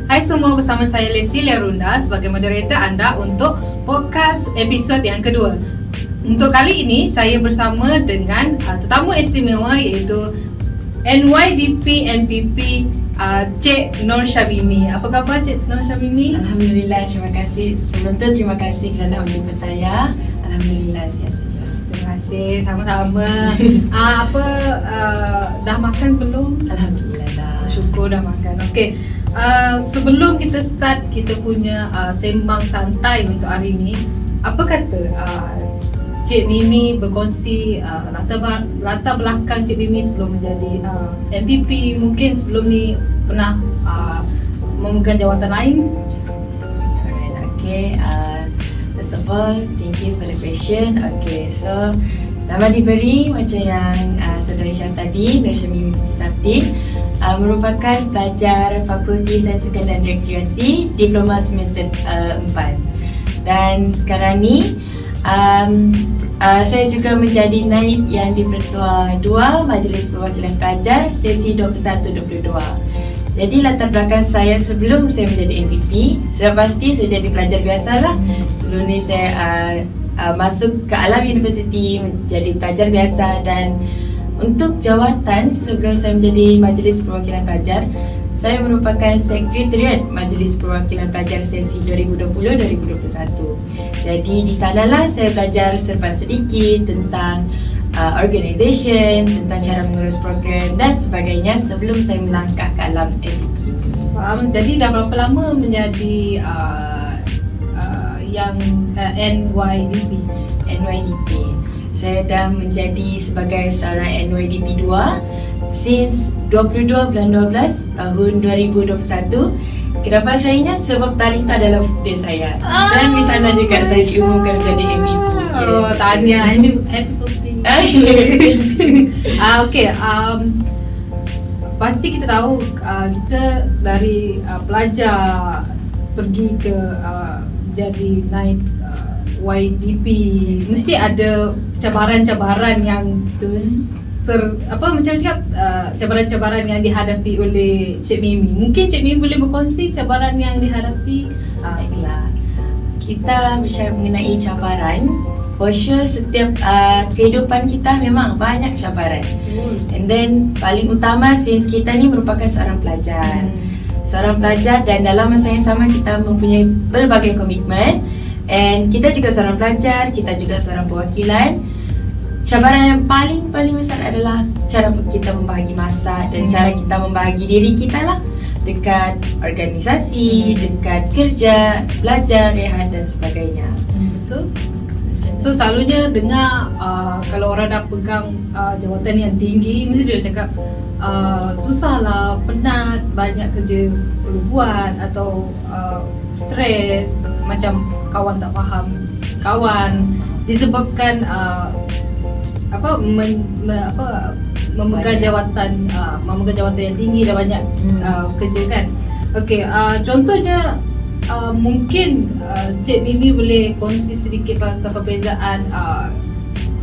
Hai semua, bersama saya Lesilia Runda sebagai moderator anda untuk podcast episod yang kedua. Untuk kali ini saya bersama dengan tetamu istimewa iaitu NYDP MPP Cik Nur Syabimi. Apa khabar Cik Nur Syabimi? Alhamdulillah, terima kasih. Sebelum tu terima kasih kerana menjemput saya. Alhamdulillah, sihat saja. Terima kasih, sama-sama. Dah makan belum? Alhamdulillah dah. Syukur dah makan. Okey. Sebelum kita start kita punya sembang santai untuk hari ini, apa kata Cik Mimi berkongsi latar belakang Cik Mimi sebelum menjadi MPP? Mungkin sebelum ni pernah memegang jawatan lain? Alright, okay. First of all, thank you for the question. Okay, so nama diberi macam yang Saudara Syah tadi, Nur Syabimi Sabdin, merupakan pelajar Fakulti Sains Sukan dan Rekreasi, Diploma semester 4. Dan sekarang ni saya juga menjadi naib yang di-Pertua 2 Majlis Perwakilan Pelajar sesi 21-22. Jadi latar belakang saya sebelum saya menjadi MPP, sudah pasti saya jadi pelajar biasalah. Sebelum ni saya masuk ke alam universiti menjadi pelajar biasa, dan untuk jawatan sebelum saya menjadi Majlis Perwakilan Pelajar, saya merupakan Sekretariat Majlis Perwakilan Pelajar sesi 2020-2021. Jadi di sanalah saya belajar serba sedikit tentang organisation, tentang cara mengurus program dan sebagainya sebelum saya melangkah ke alam MPP. Faham. Jadi dah berapa lama menjadi yang NYDP? Saya dah menjadi sebagai seorang NYDP 2 since 22 bulan 12 tahun 2021. Kenapa saya ingat? Sebab tarikh itu adalah birthday saya. Dan di sana juga saya diumumkan menjadi MVP. Tahniah, happy birthday. Okay, pasti kita tahu kita dari pelajar pergi ke jadi naib YDP, mesti ada cabaran-cabaran yang cabaran-cabaran yang dihadapi oleh Cik Mimi. Mungkin Cik Mimi boleh berkongsi cabaran yang dihadapi. Baiklah, kita bercakap mengenai cabaran. For sure, setiap kehidupan kita memang banyak cabaran. And then paling utama, since kita ni merupakan seorang pelajar, dan dalam masa yang sama kita mempunyai berbagai komitmen. And kita juga seorang pelajar, kita juga seorang perwakilan. Cabaran yang paling besar adalah cara kita membahagi masa dan cara kita membahagi diri kita lah, dekat organisasi, dekat kerja, belajar, rehat dan sebagainya. Betul. So selalunya dengar kalau orang dah pegang jawatan yang tinggi, mesti dia cakap susahlah, penat, banyak kerja perlu buat, atau stres, macam kawan tak faham kawan, disebabkan memegang jawatan yang tinggi dan banyak kerja kan. Okey, contohnya mungkin Cik Mimi boleh kongsi sedikit pasal perbezaan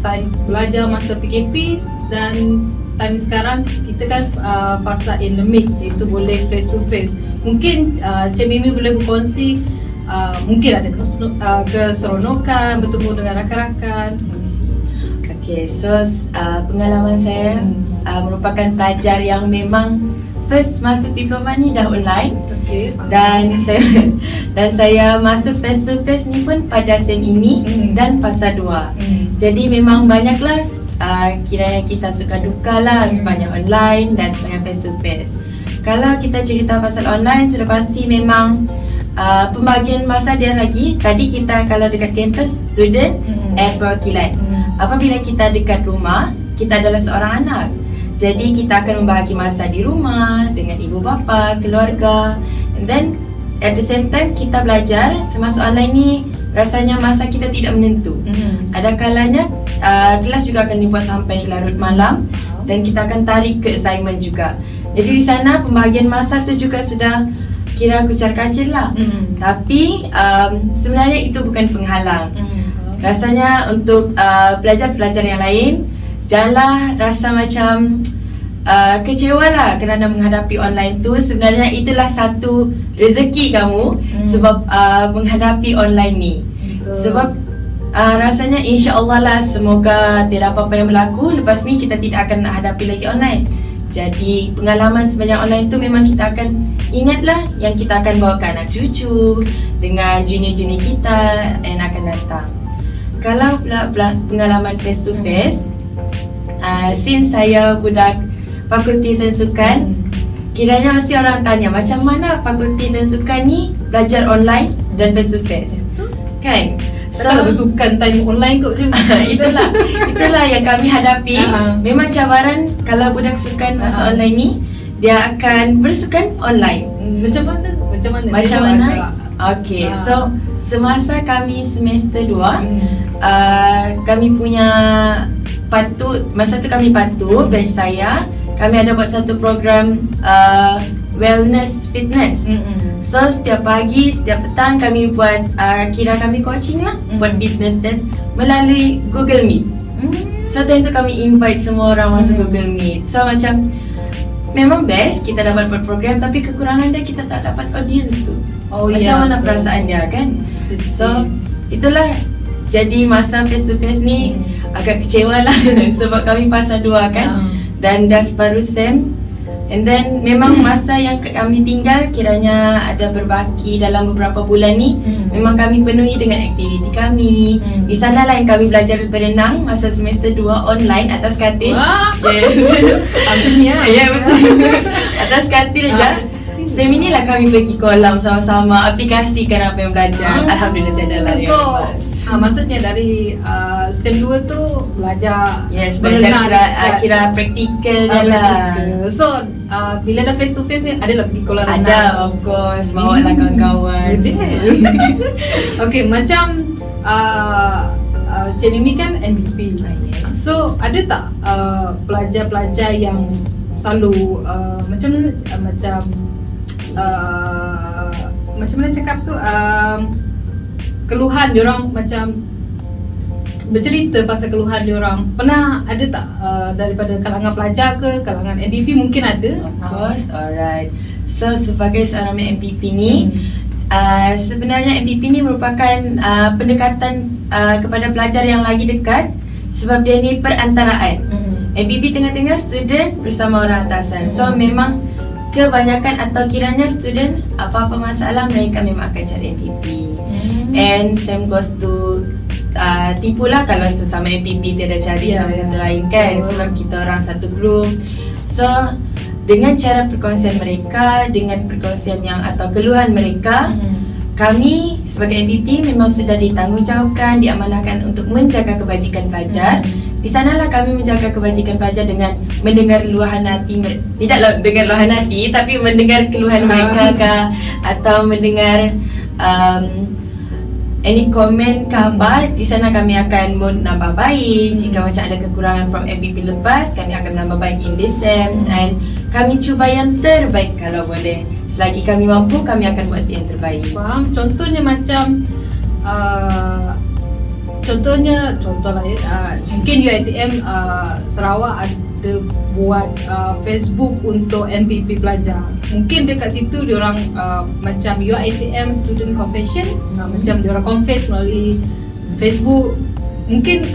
time belajar masa PKP dan time sekarang. Kita kan fasa endemik, iaitu boleh face to face. Mungkin Cik Mimi boleh berkongsi mungkin ada keseronokan bertemu dengan rakan-rakan. Okay, so pengalaman saya merupakan pelajar yang memang first masuk diploma ni dah online. Okay. Dan saya masuk face to face ni pun pada SEM ini dan fasa 2. Jadi memang banyaklah kiranya kisah suka duka lah sepanjang online dan sepanjang face to face. Kalau kita cerita pasal online, sudah pasti memang pembagian masa dia lagi. Tadi kita kalau dekat kampus, student and perwakilan. Apabila kita dekat rumah, kita adalah seorang anak. Jadi kita akan membahagi masa di rumah dengan ibu bapa, keluarga. And then at the same time kita belajar. Semasa online ni rasanya masa kita tidak menentu. Ada kalanya kelas juga akan dibuat sampai larut malam dan kita akan tarik ke assignment juga. Jadi di sana pembahagian masa tu juga sudah kira kucar-kacir lah. Tapi sebenarnya itu bukan penghalang. Rasanya untuk pelajar-pelajar yang lain, janganlah rasa macam kecewa lah kerana menghadapi online tu. Sebenarnya itulah satu rezeki kamu sebab menghadapi online ni. Sebab rasanya insya-Allah lah, semoga tidak apa-apa yang berlaku. Lepas ni kita tidak akan hadapi lagi online. Jadi pengalaman sebanyak online tu memang kita akan ingatlah, yang kita akan bawa ke anak cucu dengan junior-junior kita yang akan datang. Kalau pula pengalaman face to face, since saya budak Fakulti Sains Sukan, kiranya mesti orang tanya macam mana Fakulti Sains Sukan ni belajar online dan face to face, kan? Kalau bersukan time online kot je. Itulah yang kami hadapi. Memang cabaran kalau budak sukan masuk online ni, dia akan bersukan online. Macam mana? Okay, so semasa kami semester 2, kami punya masa tu kami batch saya, kami ada buat satu program wellness fitness. So setiap pagi, setiap petang kami buat kira kami coaching lah, buat fitness test melalui Google Meet. So time tu kami invite semua orang masuk Google Meet. So macam memang best kita dapat buat program, tapi kekurangan dia kita tak dapat audience tu. Macam mana perasaan dia, kan? So itulah, jadi masa face to face ni agak kecewa lah sebab kami fasa 2 kan, dan dah separuh SEM. And then memang masa yang kami tinggal kiranya ada berbaki dalam beberapa bulan ni, memang kami penuhi dengan aktiviti kami. Di sana lah yang kami belajar berenang masa semester 2 online atas katil. Macam ni lah. Ya, betul. Atas katil je. Sem inilah kami pergi kolam sama-sama, aplikasikan apa yang belajar. Alhamdulillah tiada lah. Maksudnya dari SEM 2 tu belajar belajar kira praktikal je lah. So bila dah face to face ni adalah pergi kolam renang? Ada, of course, bawa lah kawan-kawan. Okay, macam Cik Mimi kan MVP. So ada tak pelajar-pelajar yang selalu macam mana cakap tu, keluhan diorang, macam bercerita pasal keluhan diorang. Pernah ada tak daripada kalangan pelajar ke kalangan MVP? Mungkin ada. Of course, alright. So sebagai seorang MVP ni, sebenarnya MVP ni merupakan pendekatan kepada pelajar yang lagi dekat, sebab dia ni perantaraan. MVP tengah-tengah student bersama orang atasan. So memang kebanyakan atau kiranya student apa-apa masalah, mereka memang akan cari MVP. And same goes to tipulah kalau sesama MVP tiada cari sama satu lain, kan? Sebab kita orang satu group. So dengan cara perkongsian mereka, dengan perkongsian yang atau keluhan mereka, kami sebagai MVP memang sudah ditanggungjawabkan, diamanahkan untuk menjaga kebajikan pelajar. Di sanalah kami menjaga kebajikan pelajar dengan mendengar luahan hati, tidak dengar luahan hati, tapi mendengar keluhan mereka ke, atau mendengar any komen ke apa. Di sana kami akan menambah baik. Jika macam ada kekurangan from MVP lepas, kami akan menambah baik in this SEM. And kami cuba yang terbaik kalau boleh. Selagi kami mampu, kami akan buat yang terbaik. Faham? Contohnya macam contohlah mungkin UiTM Sarawak ada buat Facebook untuk MVP pelajar. Mungkin dekat situ diorang macam UiTM Student Confessions, macam diorang confess melalui Facebook. Mungkin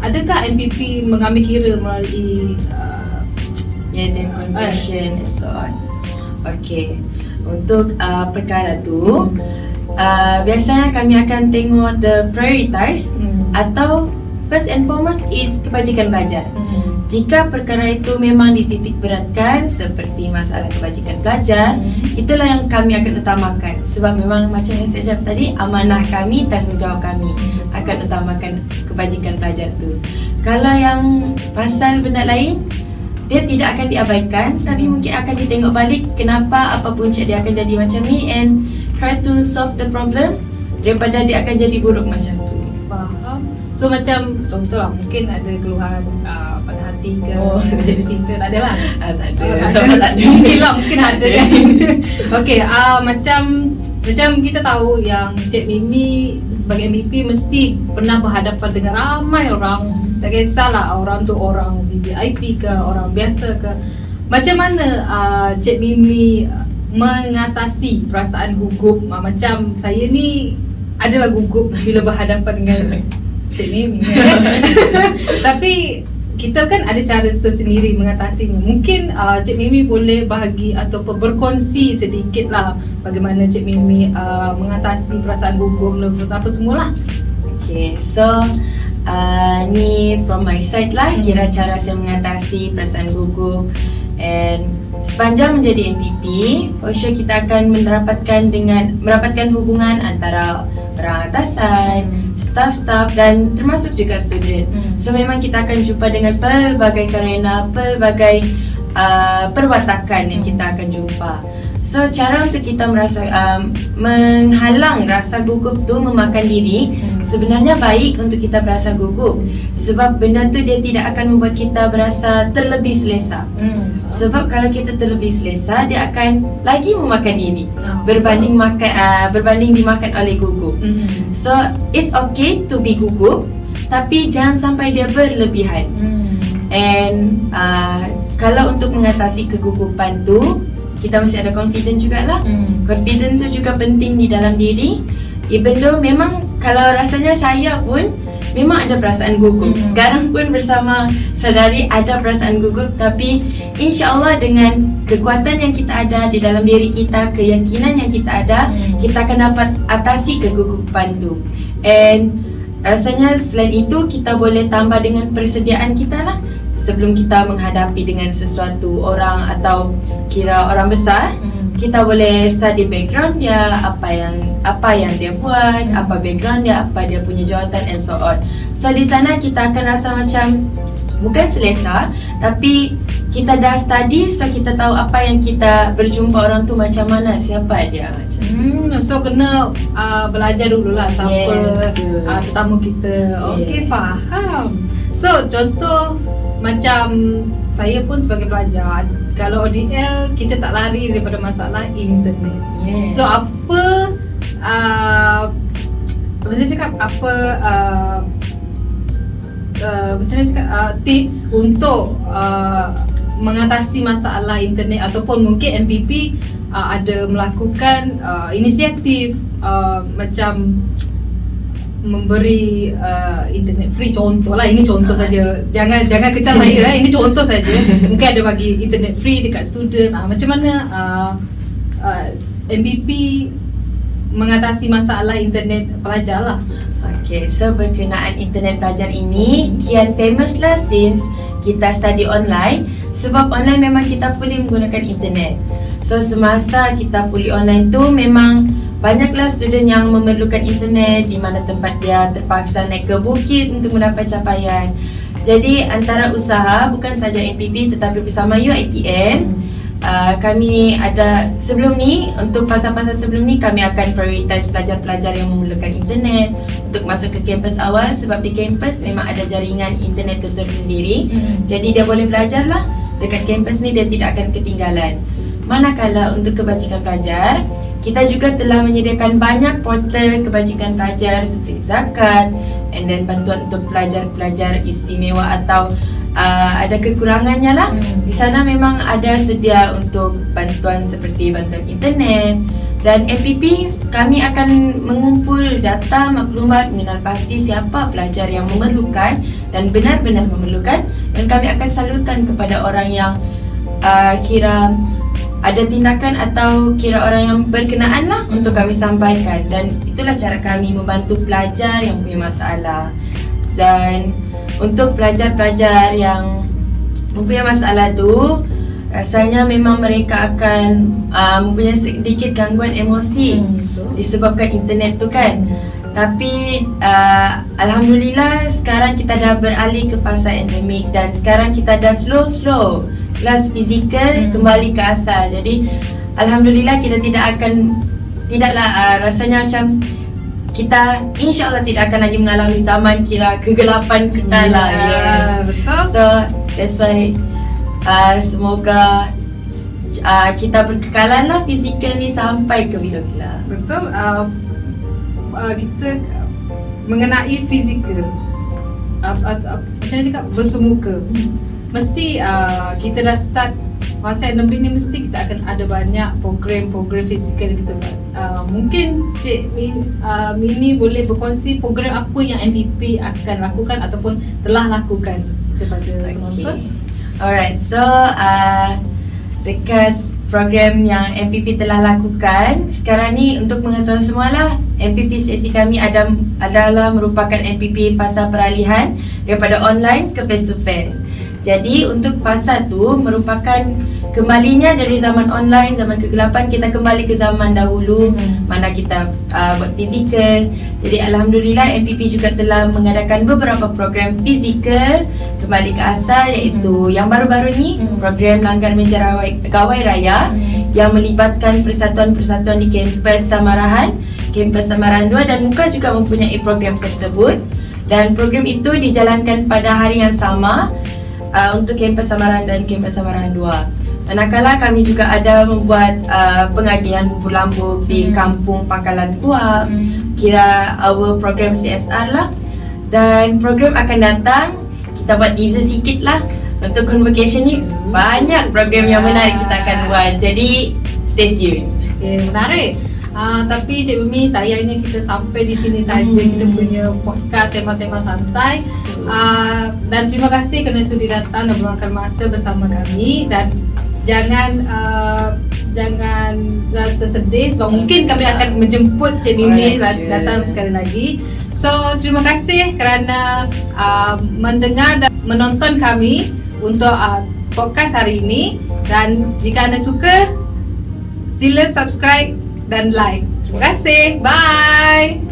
adakah MVP mengambil kira melalui UiTM Confession and so on. Okay, untuk perkara tu biasanya kami akan tengok the prioritize atau first and foremost is kebajikan pelajar. Jika perkara itu memang dititik beratkan seperti masalah kebajikan pelajar, itulah yang kami akan utamakan. Sebab memang macam yang saya cakap tadi, amanah kami, tanggungjawab kami akan utamakan kebajikan pelajar tu. Kalau yang pasal benda lain, dia tidak akan diabaikan, tapi mungkin akan ditengok balik kenapa, apa punca dia akan jadi macam ni, and try to solve the problem daripada dia akan jadi buruk macam tu. Faham. So macam contohlah, mungkin ada keluhan pada hati ke, jadi cinta, tak ada lah. Tak ada. Mungkin ada kan. Okay, macam kita tahu yang Cik Mimi sebagai MVP mesti pernah berhadapan dengan ramai orang. Tak kisahlah orang tu orang VIP ke, orang biasa ke. Macam mana Cik Mimi mengatasi perasaan gugup? Macam saya ni adalah gugup bila berhadapan dengan Cik Mimi kan? Tapi kita kan ada cara tersendiri mengatasinya. Mungkin Cik Mimi boleh bahagi ataupun berkongsi sedikit lah bagaimana Cik Mimi mengatasi perasaan gugup, nervous apa semualah. Okay, so ni from my side lah, kira cara saya mengatasi perasaan gugup. And sepanjang menjadi MPP, for sure kita akan merapatkan hubungan antara orang atasan, staff-staff dan termasuk juga student. So memang kita akan jumpa dengan pelbagai karena, pelbagai perwatakan yang kita akan jumpa. So cara untuk kita menghalang rasa gugup tu memakan diri, sebenarnya baik untuk kita berasa gugup. Sebab benda tu dia tidak akan membuat kita berasa terlebih selesa. Sebab kalau kita terlebih selesa, dia akan lagi memakan diri berbanding dimakan oleh gugup. So it's okay to be gugup, tapi jangan sampai dia berlebihan. And kalau untuk mengatasi kegugupan tu, kita mesti ada confident jugalah. Confident tu juga penting di dalam diri. Even though memang kalau rasanya saya pun memang ada perasaan gugup. Sekarang pun bersama saudari ada perasaan gugup, tapi insya-Allah dengan kekuatan yang kita ada di dalam diri kita, keyakinan yang kita ada, kita akan dapat atasi kegugupan tu. And rasanya selain itu kita boleh tambah dengan persediaan kita lah. Sebelum kita menghadapi dengan sesuatu orang atau kira orang besar, kita boleh study background dia, apa yang dia buat, apa background dia, apa dia punya jawatan and so on. So di sana kita akan rasa macam bukan selesa, tapi kita dah study, so kita tahu apa yang kita berjumpa orang tu macam mana, siapa dia macam. So kena belajar dululah siapa tetamu kita. Okey, faham. So contoh macam saya pun sebagai pelajar, kalau ODL kita tak lari daripada masalah internet. So apa macam cakap apa macam mana cakap tips untuk mengatasi masalah internet, ataupun mungkin MPP ada melakukan inisiatif macam memberi internet free, contohlah, ini contoh saja, jangan kecam saya ini contoh saja. Mungkin ada bagi internet free dekat student. Macam mana MPP mengatasi masalah internet pelajar lah? Okay, so berkenaan internet pelajar ini kian famous lah since kita study online. Sebab online memang kita fully menggunakan internet. So semasa kita fully online tu memang banyaklah student yang memerlukan internet, di mana tempat dia terpaksa naik ke bukit untuk mendapat capaian. Jadi antara usaha bukan saja MPP tetapi bersama UiTM, kami ada sebelum ni, untuk fasa-fasa sebelum ni kami akan prioritize pelajar-pelajar yang memerlukan internet untuk masuk ke kampus awal. Sebab di kampus memang ada jaringan internet tu tersendiri. Jadi dia boleh belajar lah dekat kampus ni, dia tidak akan ketinggalan. Manakala untuk kebajikan pelajar, kita juga telah menyediakan banyak portal kebajikan pelajar seperti zakat, and then bantuan untuk pelajar-pelajar istimewa atau ada kekurangannya lah. Di sana memang ada sedia untuk bantuan seperti bantuan internet. Dan MPP kami akan mengumpul data maklumat mengenal pasti siapa pelajar yang memerlukan dan benar-benar memerlukan, dan kami akan salurkan kepada orang yang kira ada tindakan atau kira orang yang berkenaan lah untuk kami sampaikan. Dan itulah cara kami membantu pelajar yang punya masalah. Dan untuk pelajar-pelajar yang mempunyai masalah tu, rasanya memang mereka akan mempunyai sedikit gangguan emosi disebabkan internet tu kan. Tapi Alhamdulillah sekarang kita dah beralih ke fasa endemik, dan sekarang kita dah slow kelas fizikal kembali ke asal. Jadi Alhamdulillah kita tidaklah rasanya macam kita insyaAllah tidak akan lagi mengalami zaman kira kegelapan kita lah. Betul. So that's why semoga kita berkekalan lah fizikal ni sampai ke bila-bila. Betul. Kita mengenai fizikal, macam mana cakap, bersemuka, mesti kita dah start masa yang lebih ni mesti kita akan ada banyak program-program fizikal yang kita buat. Mungkin Cik Mimi boleh berkongsi program apa yang MPP akan lakukan ataupun telah lakukan kepada penonton. Alright, so dekat program yang MPP telah lakukan sekarang ni, untuk mengetahui semualah, MPP sesi kami adalah merupakan MPP fasa peralihan daripada online ke face to face. Jadi untuk fasa tu merupakan kembalinya dari zaman online, zaman kegelapan, kita kembali ke zaman dahulu mana kita buat fizikal. Jadi alhamdulillah MPP juga telah mengadakan beberapa program fizikal kembali ke asal, iaitu yang baru-baru ni program Langgar Meja Gawai Raya yang melibatkan persatuan-persatuan di kampus Samarahan, kampus Samarahan 2 dan MUKA juga mempunyai program tersebut. Dan program itu dijalankan pada hari yang sama untuk kampus Samarahan dan kampus Samarahan 2. Manakala kami juga ada membuat pengagihan bubur lambuk di kampung Pangkalan Kuap, kira our program CSR lah. Dan program akan datang, kita buat teaser sikit lah. Untuk convocation ni banyak program yang menarik kita akan buat, jadi stay tune. Okay, menarik. Tapi Cik Mimi, sayangnya kita sampai di sini saja kita punya podcast Sembang-Sembang Santai. Dan terima kasih kerana sudi datang dan meluangkan masa bersama kami. Dan jangan rasa sedih sebab mungkin kami akan menjemput Cik Mimi datang sekali lagi. So terima kasih kerana mendengar dan menonton kami untuk podcast hari ini. Dan jika anda suka, sila subscribe dan like. Terima kasih. Bye.